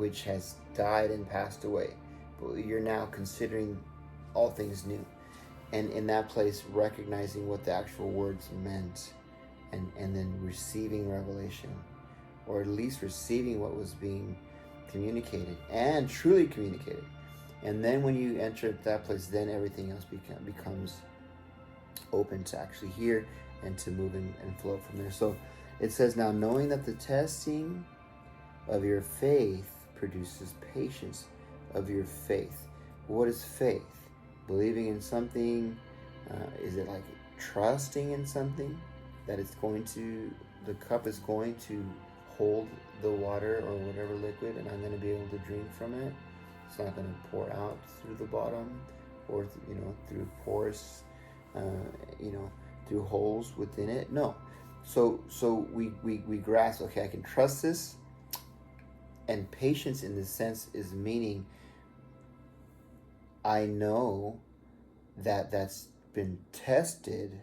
which has died and passed away. But you're now considering all things new. And in that place, recognizing what the actual words meant, and then receiving revelation, or at least receiving what was being communicated and truly communicated. And then when you enter that place, then everything else becomes open to actually hear and to move and flow from there. So it says, now knowing that the testing of your faith produces patience of your faith. What is faith? Believing in something? Is it like trusting in something that it's going to, the cup is going to hold the water or whatever liquid, and I'm going to be able to drink from it? It's not going to pour out through the bottom, or through pores, through holes within it. No. So we grasp, okay, I can trust this. And patience in this sense is meaning I know that that's been tested,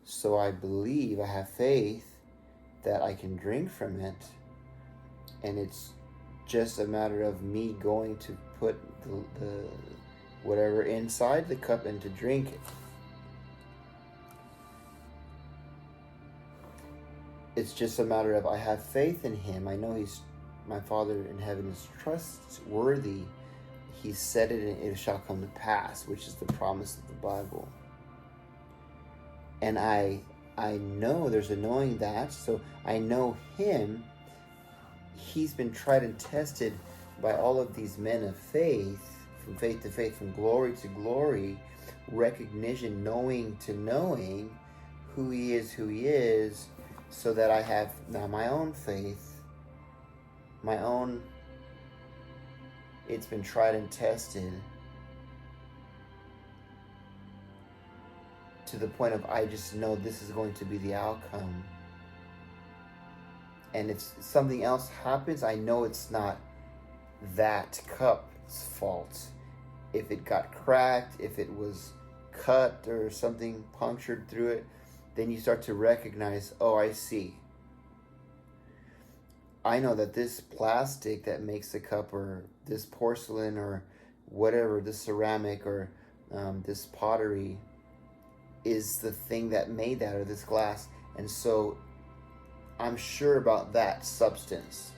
so I believe, I have faith that I can drink from it, and it's just a matter of me going to put the whatever inside the cup and to drink it. It's just a matter of I have faith in him. I know my Father in heaven is trustworthy. He said it and it shall come to pass, which is the promise of the Bible. And I know there's a knowing that, so I know him. He's been tried and tested by all of these men of faith, from faith to faith, from glory to glory, recognition, knowing to knowing who he is, so that I have now my own faith, it's been tried and tested to the point of I just know this is going to be the outcome. And if something else happens, I know it's not that cup's fault. If it got cracked, if it was cut or something punctured through it, then you start to recognize, oh, I see. I know that this plastic that makes the cup, or this porcelain, or whatever, this ceramic, or this pottery, is the thing that made that, or this glass. And so I'm sure about that substance.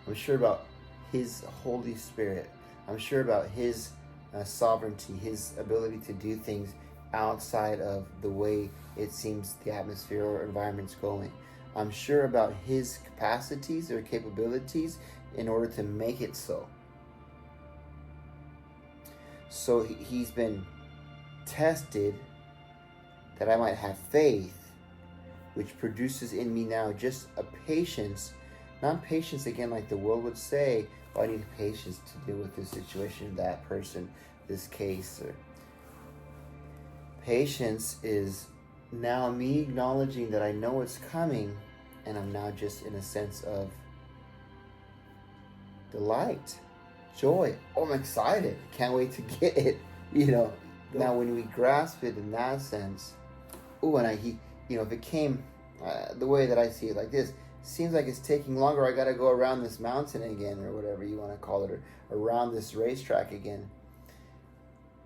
I'm sure about his Holy Spirit. I'm sure about his sovereignty, his ability to do things outside of the way it seems the atmosphere or environment's going. I'm sure about his capacities or capabilities in order to make it so. So he's been tested that I might have faith, which produces in me now just a patience. Not patience again like the world would say, oh, I need patience to deal with this situation, that person, this case. Or patience is now me acknowledging that I know it's coming, and I'm now just in a sense of delight, joy. Oh, I'm excited. Can't wait to get it. Now when we grasp it in that sense, if it came the way that I see it like this, seems like it's taking longer. I got to go around this mountain again, or whatever you want to call it, or around this racetrack again.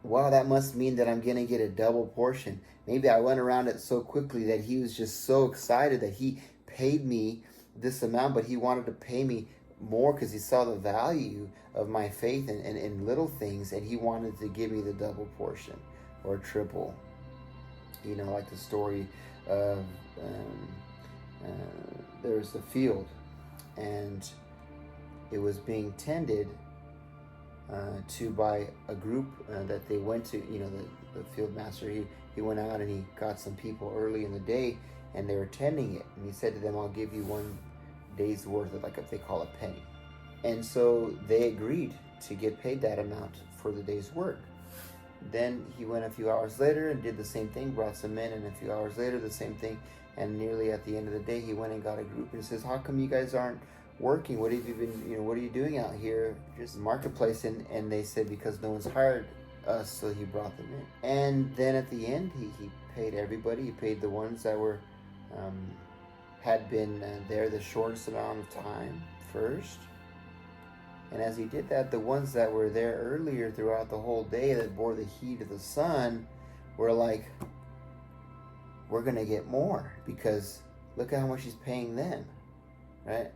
Wow, that must mean that I'm going to get a double portion. Maybe I went around it so quickly that he was just so excited that he paid me this amount, but he wanted to pay me more because he saw the value of my faith in little things, and he wanted to give me the double portion or triple. Like the story of there was a field, and it was being tended to by a group that they went to. The field master, he went out and he got some people early in the day, and they were tending it, and he said to them, I'll give you 1 day's worth of, like, if they call a penny. And so they agreed to get paid that amount for the day's work. Then he went a few hours later and did the same thing, brought some in, and a few hours later the same thing. And nearly at the end of the day, he went and got a group and says, how come you guys aren't working? What have you been, what are you doing out here, just marketplace? And they said, because no one's hired us, so he brought them in. And then at the end, he paid everybody. He paid the ones that were had been there the shortest amount of time first. And as he did that, the ones that were there earlier throughout the whole day that bore the heat of the sun were like, we're going to get more, because look at how much he's paying them, right?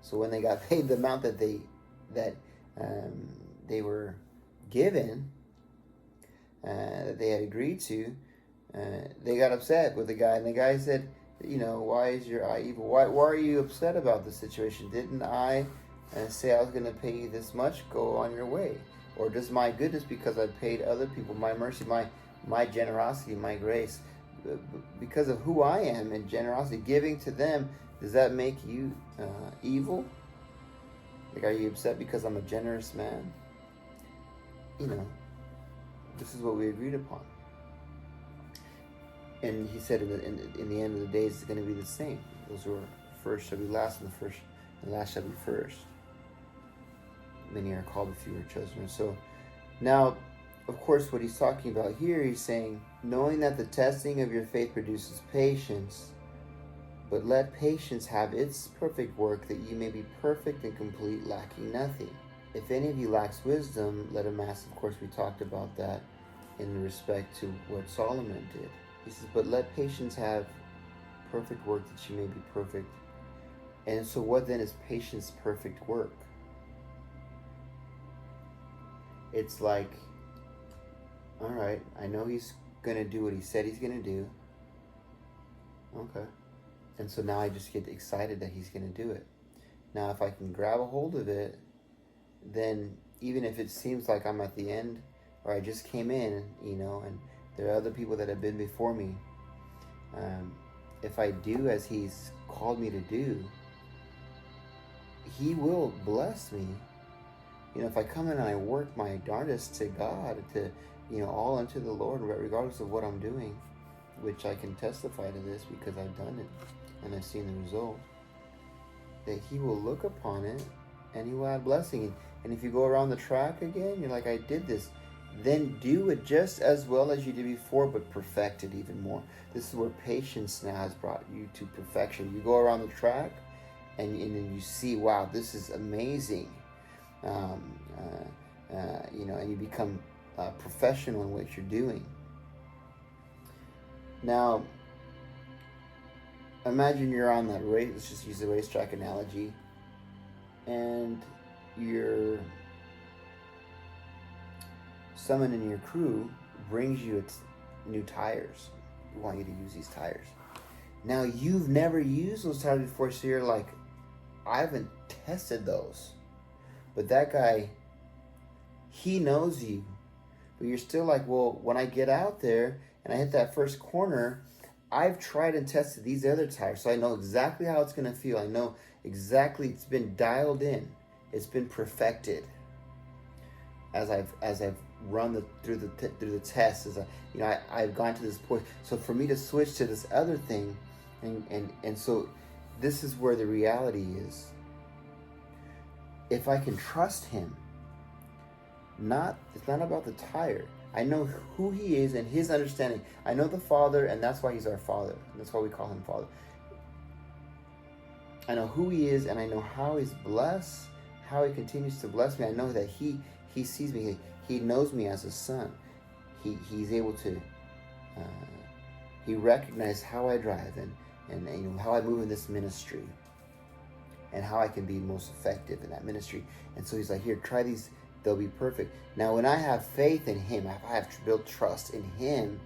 So when they got paid the amount that they were given, that they had agreed to, they got upset with the guy. And the guy said, why is your eye evil? Why are you upset about the situation? Didn't I say I was going to pay you this much? Go on your way. Or does my goodness, because I paid other people, my mercy, my generosity, my grace, because of who I am and generosity, giving to them, does that make you evil? Like, are you upset because I'm a generous man? This is what we agreed upon. And he said, in the end of the days, it's going to be the same. Those who are first shall be last, and last shall be first. Many are called, a few are chosen. So now, of course, what he's talking about here, he's saying, knowing that the testing of your faith produces patience, but let patience have its perfect work, that you may be perfect and complete, lacking nothing. If any of you lacks wisdom, let him ask. Of course, we talked about that in respect to what Solomon did. He says, but let patience have perfect work, that you may be perfect. And so what then is patience' perfect work? It's like, all right, I know he's going to do what he said he's going to do. Okay. And so now I just get excited that he's going to do it. Now, if I can grab a hold of it, then even if it seems like I'm at the end, or I just came in, and there are other people that have been before me, if I do as he's called me to do, he will bless me. If I come in and I work my darndest to God, to, all unto the Lord, regardless of what I'm doing, which I can testify to this because I've done it and I've seen the result, that he will look upon it and he will add blessing. And if you go around the track again, you're like, I did this, then do it just as well as you did before, but perfect it even more. This is where patience now has brought you to perfection. You go around the track and then you see, wow, this is amazing. And you become professional in what you're doing. Now, imagine you're on that race. Let's just use the racetrack analogy. And someone in your crew brings you new tires. We want you to use these tires. Now, you've never used those tires before, so you're like, I haven't tested those. But that guy, he knows you. But you're still like, well, when I get out there and I hit that first corner, I've tried and tested these other tires, so I know exactly how it's going to feel. I know exactly, it's been dialed in. It's been perfected as I've run through the tests. I've gone to this point. So for me to switch to this other thing, and so this is where the reality is. If I can trust him, it's not about the tire. I know who he is and his understanding. I know the Father, and that's why he's our Father. That's why we call him Father. I know who he is, and I know how he's blessed, how he continues to bless me. I know that he sees me. He knows me as a son. He's able to. He recognizes how I drive and how I move in this ministry, and how I can be most effective in that ministry. And so he's like, here, try these. They'll be perfect. Now, when I have faith in him, if I have built trust in him,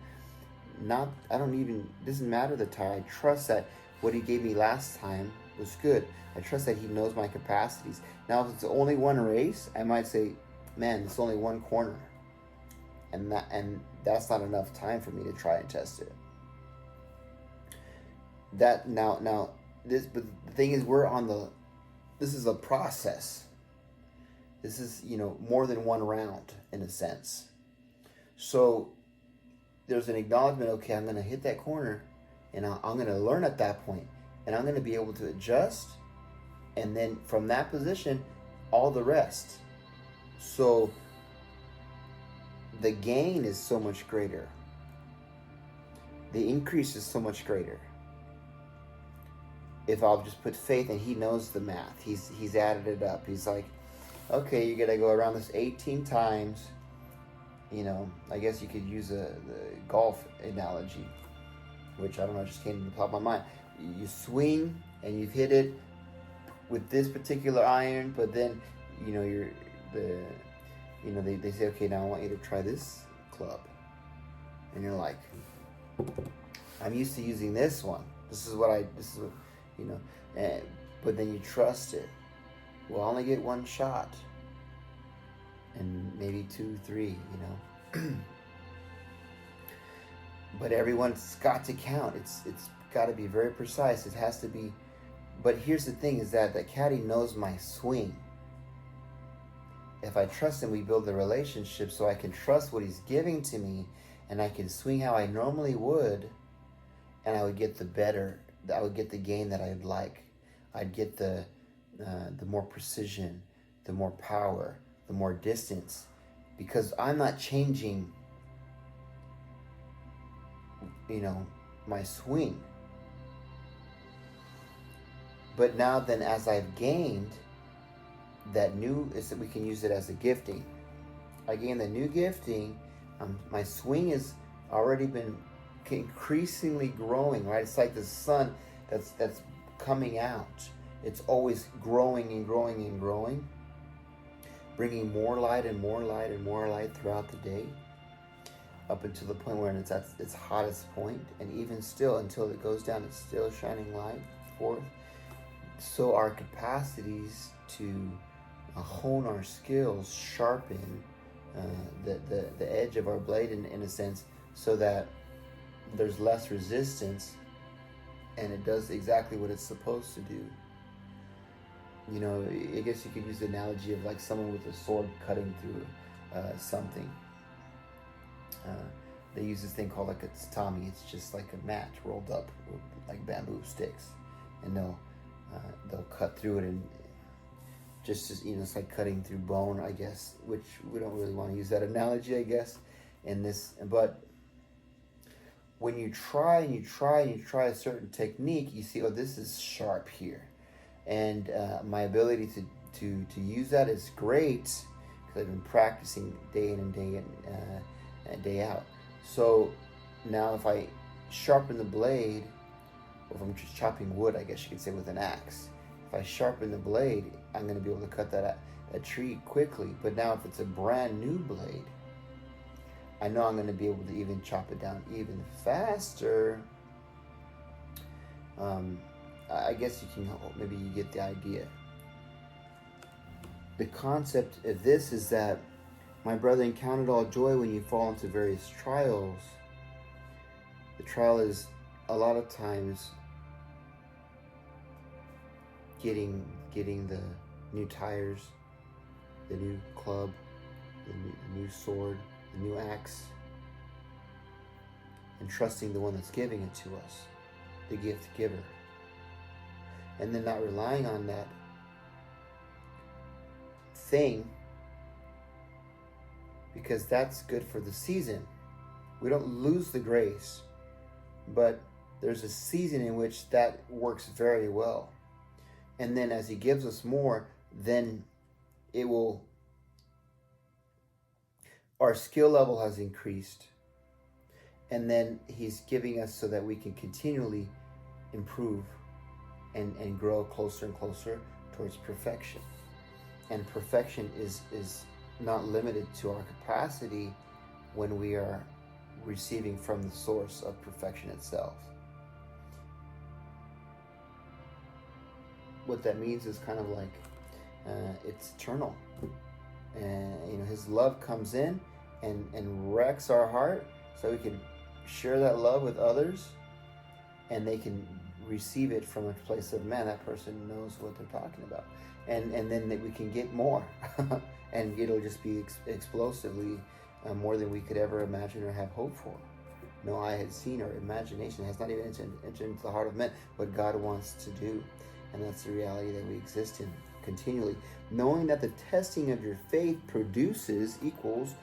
doesn't matter the tire. I trust that what he gave me last time was good. I trust that he knows my capacities. Now, if it's only one race, I might say, man, it's only one corner. And that's not enough time for me to try and test it. But the thing is, this is a process. This is, more than one round in a sense. So there's an acknowledgement, okay, I'm going to hit that corner and I'm going to learn at that point, and I'm going to be able to adjust. And then from that position, all the rest. So the gain is so much greater. The increase is so much greater. If I'll just put faith, and he knows the math. He's added it up. He's like, okay, you're gonna go around this 18 times. You know, I guess you could use the golf analogy, which I don't know, just came to the top of my mind. You swing and you hit it with this particular iron, but then, you know, they say, okay, now I want you to try this club, and you're like, I'm used to using this one. This is what, you know, but then you trust it. Well, I only get one shot, and maybe 2, 3, you know. But everyone's got to count. It's got to be very precise. It has to be. But here's the thing: is that the caddy knows my swing. If I trust him, we build the relationship, so I can trust what he's giving to me, and I can swing how I normally would, and I would get the better. I would get the gain that I'd like. I'd get the more precision, the more power, the more distance, because I'm not changing, you know, my swing. But now then, as I've gained that new, is that we can use it as a gifting. I gain the new gifting. My swing has already been increasingly growing, right? It's like the sun that's coming out. It's always growing and growing and growing, bringing more light and more light and more light throughout the day, up until the point where it's at its hottest point, and even still until it goes down, it's still shining light forth. So our capacities to hone our skills, sharpen the edge of our blade in a sense, so that there's less resistance, and it does exactly what it's supposed to do. You know, I guess you could use the analogy of like someone with a sword cutting through something. They use this thing called like a tatami. It's just like a mat rolled up with like bamboo sticks, and they'll cut through it, and just as, you know, it's like cutting through bone, I guess, which we don't really want to use that analogy, I guess, in this. But when you try and you try and you try a certain technique, you see, oh, this is sharp here, and my ability to use that is great because I've been practicing day in and day in and day out. So now if I sharpen the blade, or if I'm just chopping wood, I guess you could say, with an axe, if I sharpen the blade, I'm going to be able to cut that tree quickly. But now if it's a brand new blade, I know I'm going to be able to even chop it down even faster. I guess you can, maybe you get the idea. The concept of this is that, my brethren, count it all joy when you fall into various trials. The trial is a lot of times getting the new tires, the new club, the new sword, the new axe, and trusting the one that's giving it to us, the gift giver, and then not relying on that thing, because that's good for the season. We don't lose the grace, but there's a season in which that works very well. And then as he gives us more, then it will, our skill level has increased. And then he's giving us so that we can continually improve and grow closer and closer towards perfection. And perfection is not limited to our capacity when we are receiving from the source of perfection itself. What that means is kind of like it's eternal, and you know, his love comes in and wrecks our heart, so we can share that love with others, and they can receive it from a place of, man, that person knows what they're talking about, and then that we can get more and it'll just be explosively more than we could ever imagine or have hope for. No eye had seen, or imagination has not even entered into the heart of men what God wants to do. And that's the reality that we exist in continually, knowing that the testing of your faith produces equals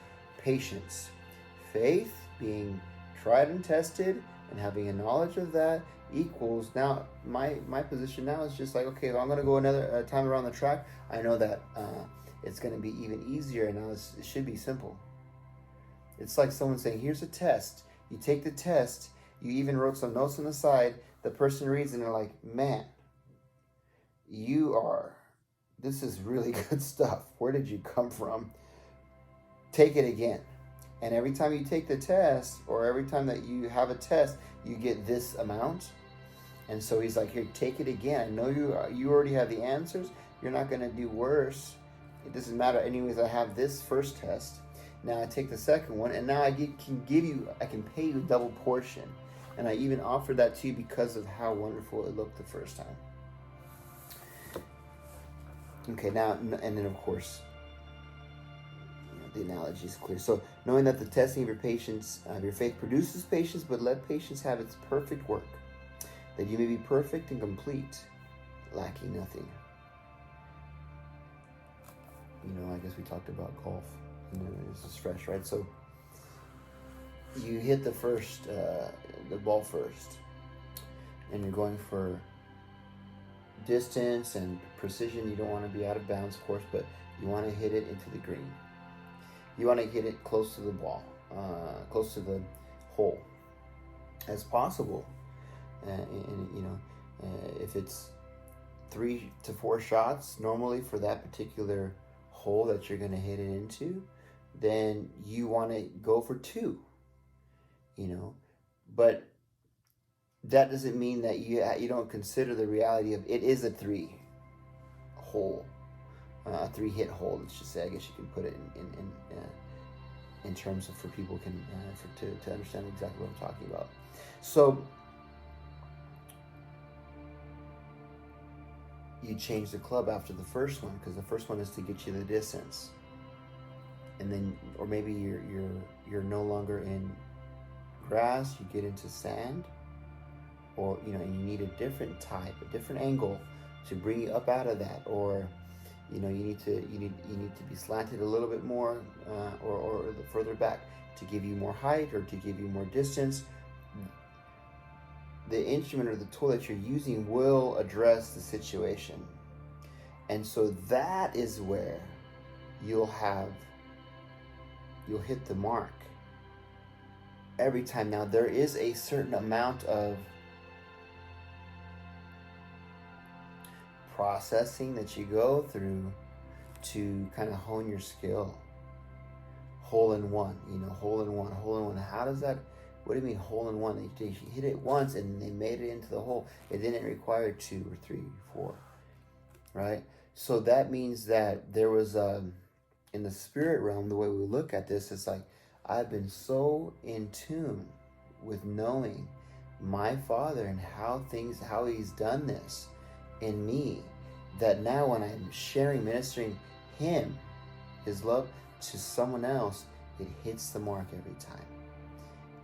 patience. Faith being tried and tested and having a knowledge of that equals, now my position now is just like, okay, if I'm going to go another time around the track, I know that it's going to be even easier. Now it should be simple. It's like someone saying, here's a test. You take the test. You even wrote some notes on the side. The person reads and they're like, man, this is really good stuff. Where did you come from? Take it again. And every time you take the test, or every time that you have a test, you get this amount. And so he's like, here, take it again. I know you already have the answers. You're not going to do worse. It doesn't matter. Anyways, I have this first test. Now I take the second one, and now I can pay you a double portion. And I even offered that to you because of how wonderful it looked the first time. Okay, now, and then of course, the analogy is clear. So, knowing that the testing of your faith produces patience, but let patience have its perfect work, that you may be perfect and complete, lacking nothing. I guess we talked about golf. This is fresh, right? So, you hit the ball first, and you're going for distance and precision. You don't want to be out of bounds, of course, but you want to hit it into the green. You want to hit it close to the ball, close to the hole as possible. If it's 3 to 4 shots normally for that particular hole that you're going to hit it into, then you want to go for 2. But that doesn't mean that you don't consider the reality of it is a 3 hole. A 3-hit hole, let's just say. I guess you can put it in terms of for people to understand exactly what I'm talking about. So you change the club after the first one, because the first one is to get you the distance, and then, or maybe you're no longer in grass, you get into sand, or and you need a different type, a different angle to bring you up out of that, or you need to be slanted a little bit more, or further back to give you more height or to give you more distance. The instrument or the tool that you're using will address the situation, and so that is where you'll hit the mark every time. Now there is a certain amount of processing that you go through to kind of hone your skill. Hole in one. How does that, what do you mean hole in one? They hit it once and they made it into the hole. It didn't require 2 or 3 or 4, right? So that means that there was, in the spirit realm, the way we look at this, it's like, I've been so in tune with knowing my Father and how He's done this in me, that now when I'm ministering His love to someone else, it hits the mark every time.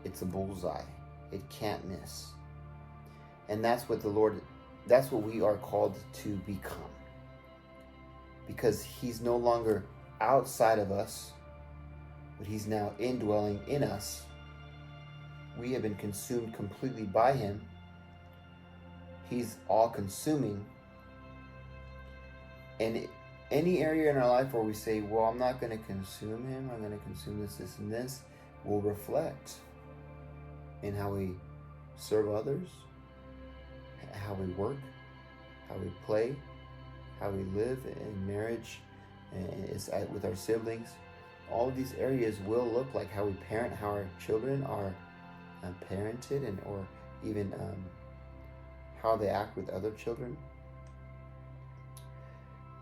It's a bullseye. It can't miss. And that's what we are called to become. Because He's no longer outside of us, but He's now indwelling in us. We have been consumed completely by Him. He's all-consuming. And any area in our life where we say, well, I'm not going to consume Him, I'm going to consume this, this, and this, will reflect in how we serve others, how we work, how we play, how we live in marriage, and with our siblings. All of these areas will look like how we parent, how our children are parented, and or even how they act with other children.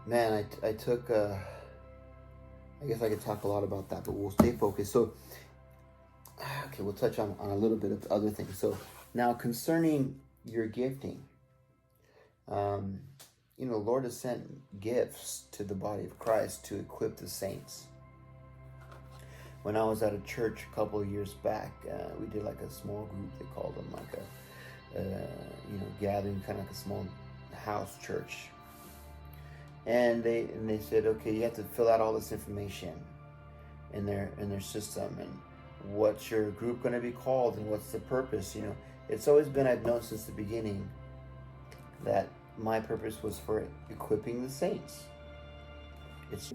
Man, I took, I guess I could talk a lot about that, but we'll stay focused. So, okay, we'll touch on a little bit of other things. So now concerning your gifting, the Lord has sent gifts to the body of Christ to equip the saints. When I was at a church a couple of years back, we did like a small group. They called them like a, gathering, kind of like a small house church. And they said, okay, you have to fill out all this information in their system, and what's your group going to be called, and what's the purpose. It's always been, I've known since the beginning, that my purpose was for equipping the saints.